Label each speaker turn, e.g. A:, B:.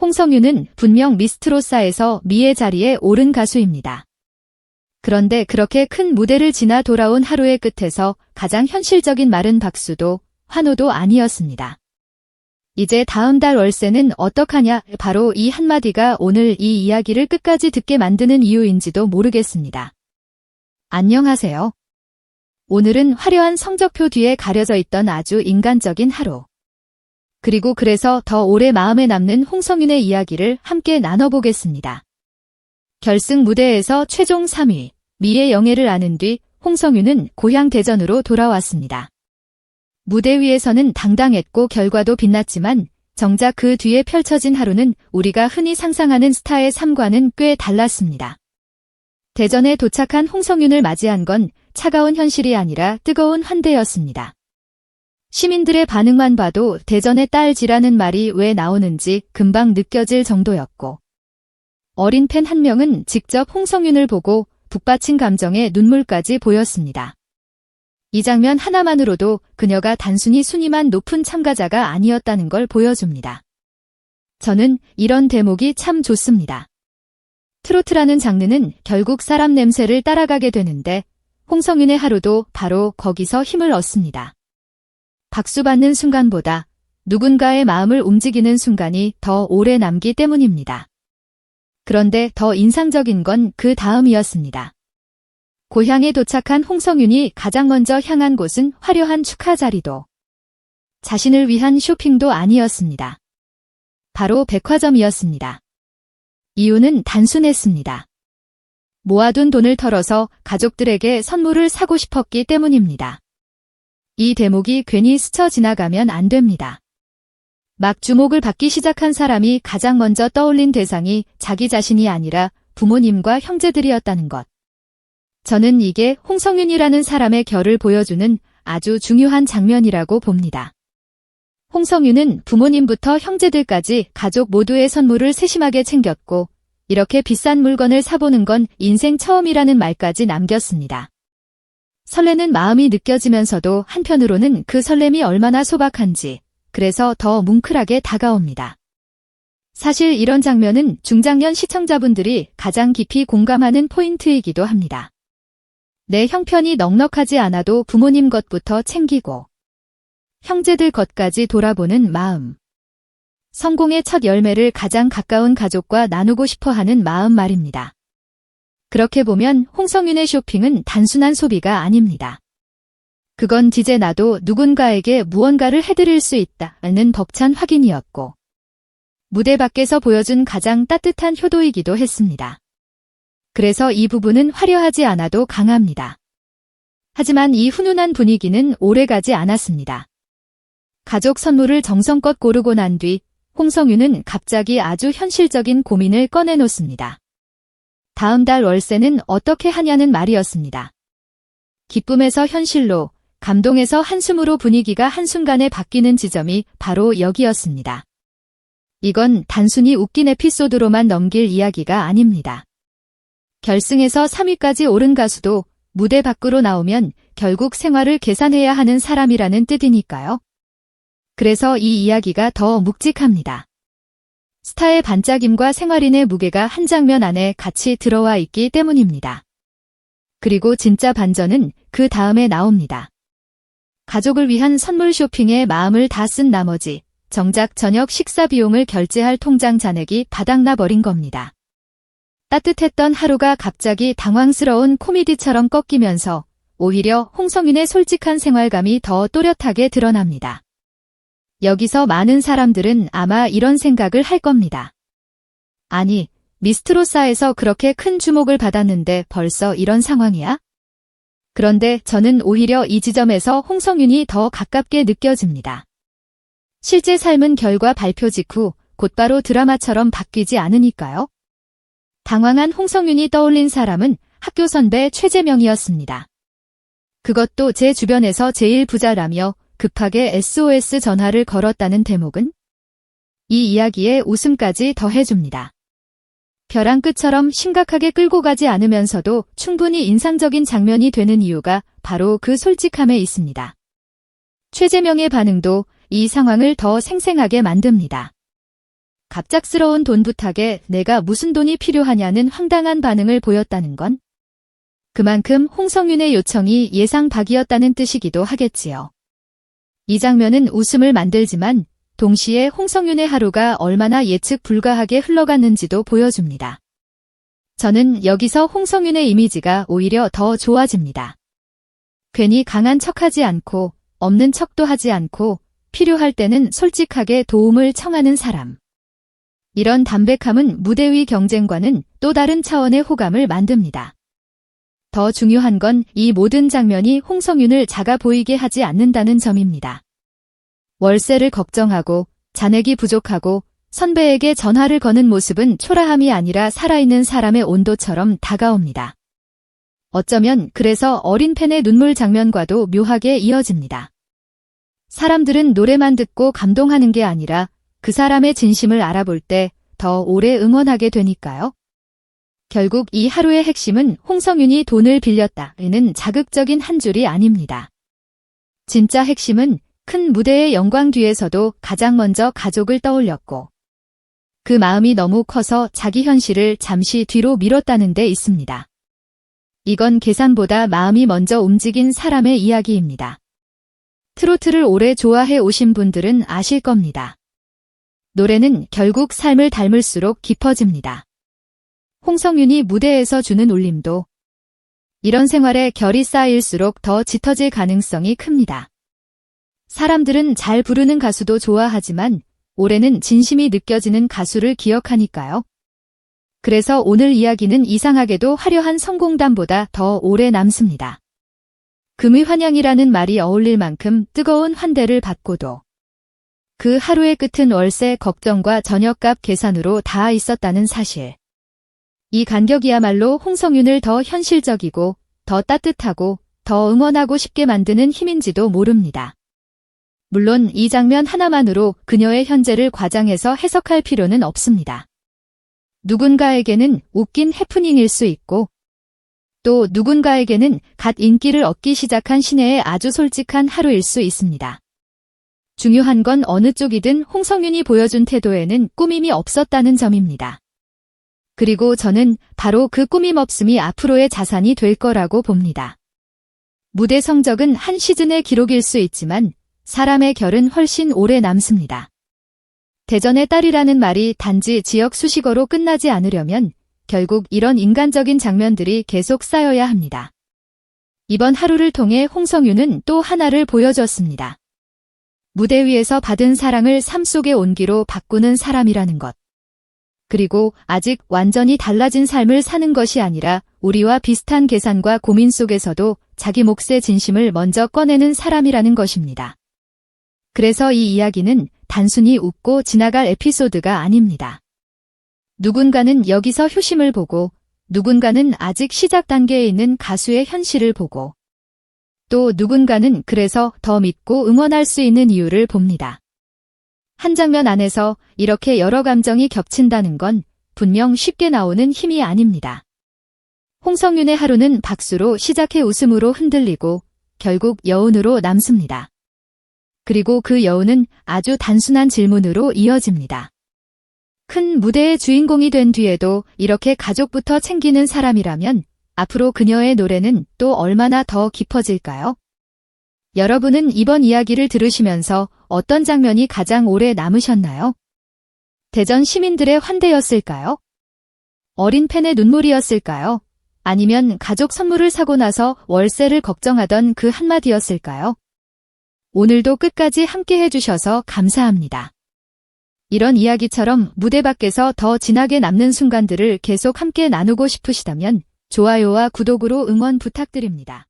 A: 홍성윤은 분명 미스트로사에서 미의 자리에 오른 가수입니다. 그런데 그렇게 큰 무대를 지나 돌아온 하루의 끝에서 가장 현실적인 말은 박수도 환호도 아니었습니다. 이제 다음 달 월세는 어떡하냐? 바로 이 한마디가 오늘 이 이야기를 끝까지 듣게 만드는 이유인지도 모르겠습니다. 안녕하세요. 오늘은 화려한 성적표 뒤에 가려져 있던 아주 인간적인 하루. 그리고 그래서 더 오래 마음에 남는 홍성윤의 이야기를 함께 나눠보겠습니다. 결승 무대에서 최종 3위, 미의 영예를 아는 뒤 홍성윤은 고향 대전으로 돌아왔습니다. 무대 위에서는 당당했고 결과도 빛났지만 정작 그 뒤에 펼쳐진 하루는 우리가 흔히 상상하는 스타의 삶과는 꽤 달랐습니다. 대전에 도착한 홍성윤을 맞이한 건 차가운 현실이 아니라 뜨거운 환대였습니다. 시민들의 반응만 봐도 대전의 딸지라는 말이 왜 나오는지 금방 느껴질 정도였고, 어린 팬 한 명은 직접 홍성윤을 보고 북받친 감정에 눈물까지 보였습니다. 이 장면 하나만으로도 그녀가 단순히 순위만 높은 참가자가 아니었다는 걸 보여줍니다. 저는 이런 대목이 참 좋습니다. 트로트라는 장르는 결국 사람 냄새를 따라가게 되는데 홍성윤의 하루도 바로 거기서 힘을 얻습니다. 박수 받는 순간보다 누군가의 마음을 움직이는 순간이 더 오래 남기 때문입니다. 그런데 더 인상적인 건 그 다음이었습니다. 고향에 도착한 홍성윤이 가장 먼저 향한 곳은 화려한 축하 자리도 자신을 위한 쇼핑도 아니었습니다. 바로 백화점이었습니다. 이유는 단순했습니다. 모아둔 돈을 털어서 가족들에게 선물을 사고 싶었기 때문입니다. 이 대목이 괜히 스쳐 지나가면 안 됩니다. 막 주목을 받기 시작한 사람이 가장 먼저 떠올린 대상이 자기 자신이 아니라 부모님과 형제들이었다는 것. 저는 이게 홍성윤이라는 사람의 결을 보여주는 아주 중요한 장면이라고 봅니다. 홍성윤은 부모님부터 형제들까지 가족 모두의 선물을 세심하게 챙겼고, 이렇게 비싼 물건을 사보는 건 인생 처음이라는 말까지 남겼습니다. 설레는 마음이 느껴지면서도 한편으로는 그 설렘이 얼마나 소박한지, 그래서 더 뭉클하게 다가옵니다. 사실 이런 장면은 중장년 시청자분들이 가장 깊이 공감하는 포인트이기도 합니다. 내 형편이 넉넉하지 않아도 부모님 것부터 챙기고 형제들 것까지 돌아보는 마음. 성공의 첫 열매를 가장 가까운 가족과 나누고 싶어하는 마음 말입니다. 그렇게 보면 홍성윤의 쇼핑은 단순한 소비가 아닙니다. 그건 이제 나도 누군가에게 무언가를 해드릴 수 있다는 벅찬 확인이었고, 무대 밖에서 보여준 가장 따뜻한 효도이기도 했습니다. 그래서 이 부분은 화려하지 않아도 강합니다. 하지만 이 훈훈한 분위기는 오래가지 않았습니다. 가족 선물을 정성껏 고르고 난 뒤 홍성윤은 갑자기 아주 현실적인 고민을 꺼내놓습니다. 다음 달 월세는 어떻게 하냐는 말이었습니다. 기쁨에서 현실로, 감동에서 한숨으로 분위기가 한순간에 바뀌는 지점이 바로 여기였습니다. 이건 단순히 웃긴 에피소드로만 넘길 이야기가 아닙니다. 결승에서 3위까지 오른 가수도 무대 밖으로 나오면 결국 생활을 계산해야 하는 사람이라는 뜻이니까요. 그래서 이 이야기가 더 묵직합니다. 스타의 반짝임과 생활인의 무게가 한 장면 안에 같이 들어와 있기 때문입니다. 그리고 진짜 반전은 그 다음에 나옵니다. 가족을 위한 선물 쇼핑에 마음을 다 쓴 나머지 정작 저녁 식사 비용을 결제할 통장 잔액이 바닥나 버린 겁니다. 따뜻했던 하루가 갑자기 당황스러운 코미디처럼 꺾이면서 오히려 홍성윤의 솔직한 생활감이 더 또렷하게 드러납니다. 여기서 많은 사람들은 아마 이런 생각을 할 겁니다. 아니, 미스트로사에서 그렇게 큰 주목을 받았는데 벌써 이런 상황이야? 그런데 저는 오히려 이 지점에서 홍성윤이 더 가깝게 느껴집니다. 실제 삶은 결과 발표 직후 곧바로 드라마처럼 바뀌지 않으니까요. 당황한 홍성윤이 떠올린 사람은 학교 선배 최재명이었습니다. 그것도 제 주변에서 제일 부자라며 급하게 SOS 전화를 걸었다는 대목은 이 이야기에 웃음까지 더해줍니다. 벼랑 끝처럼 심각하게 끌고 가지 않으면서도 충분히 인상적인 장면이 되는 이유가 바로 그 솔직함에 있습니다. 최재명의 반응도 이 상황을 더 생생하게 만듭니다. 갑작스러운 돈 부탁에 내가 무슨 돈이 필요하냐는 황당한 반응을 보였다는 건 그만큼 홍성윤의 요청이 예상 밖이었다는 뜻이기도 하겠지요. 이 장면은 웃음을 만들지만 동시에 홍성윤의 하루가 얼마나 예측 불가하게 흘러갔는지도 보여줍니다. 저는 여기서 홍성윤의 이미지가 오히려 더 좋아집니다. 괜히 강한 척하지 않고 없는 척도 하지 않고 필요할 때는 솔직하게 도움을 청하는 사람. 이런 담백함은 무대 위 경쟁과는 또 다른 차원의 호감을 만듭니다. 더 중요한 건 이 모든 장면이 홍성윤을 작아 보이게 하지 않는다는 점입니다. 월세를 걱정하고 잔액이 부족하고 선배에게 전화를 거는 모습은 초라함이 아니라 살아있는 사람의 온도처럼 다가옵니다. 어쩌면 그래서 어린 팬의 눈물 장면과도 묘하게 이어집니다. 사람들은 노래만 듣고 감동하는 게 아니라 그 사람의 진심을 알아볼 때 더 오래 응원하게 되니까요. 결국 이 하루의 핵심은 홍성윤이 돈을 빌렸다는 자극적인 한 줄이 아닙니다. 진짜 핵심은 큰 무대의 영광 뒤에서도 가장 먼저 가족을 떠올렸고 그 마음이 너무 커서 자기 현실을 잠시 뒤로 미뤘다는 데 있습니다. 이건 계산보다 마음이 먼저 움직인 사람의 이야기입니다. 트로트를 오래 좋아해 오신 분들은 아실 겁니다. 노래는 결국 삶을 닮을수록 깊어집니다. 홍성윤이 무대에서 주는 울림도 이런 생활에 결이 쌓일수록 더 짙어질 가능성이 큽니다. 사람들은 잘 부르는 가수도 좋아하지만 올해는 진심이 느껴지는 가수를 기억하니까요. 그래서 오늘 이야기는 이상하게도 화려한 성공담보다 더 오래 남습니다. 금의 환영이라는 말이 어울릴 만큼 뜨거운 환대를 받고도 그 하루의 끝은 월세 걱정과 저녁값 계산으로 닿아 있었다는 사실. 이 간격이야말로 홍성윤을 더 현실적이고 더 따뜻하고 더 응원하고 싶게 만드는 힘인지도 모릅니다. 물론 이 장면 하나만으로 그녀의 현재를 과장해서 해석할 필요는 없습니다. 누군가에게는 웃긴 해프닝일 수 있고 또 누군가에게는 갓 인기를 얻기 시작한 신예의 아주 솔직한 하루일 수 있습니다. 중요한 건 어느 쪽이든 홍성윤이 보여준 태도에는 꾸밈이 없었다는 점입니다. 그리고 저는 바로 그 꾸밈 없음이 앞으로의 자산이 될 거라고 봅니다. 무대 성적은 한 시즌의 기록일 수 있지만 사람의 결은 훨씬 오래 남습니다. 대전의 딸이라는 말이 단지 지역 수식어로 끝나지 않으려면 결국 이런 인간적인 장면들이 계속 쌓여야 합니다. 이번 하루를 통해 홍성윤은 또 하나를 보여줬습니다. 무대 위에서 받은 사랑을 삶 속의 온기로 바꾸는 사람이라는 것. 그리고 아직 완전히 달라진 삶을 사는 것이 아니라 우리와 비슷한 계산과 고민 속에서도 자기 몫의 진심을 먼저 꺼내는 사람이라는 것입니다. 그래서 이 이야기는 단순히 웃고 지나갈 에피소드가 아닙니다. 누군가는 여기서 효심을 보고 누군가는 아직 시작 단계에 있는 가수의 현실을 보고 또 누군가는 그래서 더 믿고 응원할 수 있는 이유를 봅니다. 한 장면 안에서 이렇게 여러 감정이 겹친다는 건 분명 쉽게 나오는 힘이 아닙니다. 홍성윤의 하루는 박수로 시작해 웃음으로 흔들리고 결국 여운으로 남습니다. 그리고 그 여운은 아주 단순한 질문으로 이어집니다. 큰 무대의 주인공이 된 뒤에도 이렇게 가족부터 챙기는 사람이라면 앞으로 그녀의 노래는 또 얼마나 더 깊어질까요? 여러분은 이번 이야기를 들으시면서 어떤 장면이 가장 오래 남으셨나요? 대전 시민들의 환대였을까요? 어린 팬의 눈물이었을까요? 아니면 가족 선물을 사고 나서 월세를 걱정하던 그 한마디였을까요? 오늘도 끝까지 함께 해주셔서 감사합니다. 이런 이야기처럼 무대 밖에서 더 진하게 남는 순간들을 계속 함께 나누고 싶으시다면 좋아요와 구독으로 응원 부탁드립니다.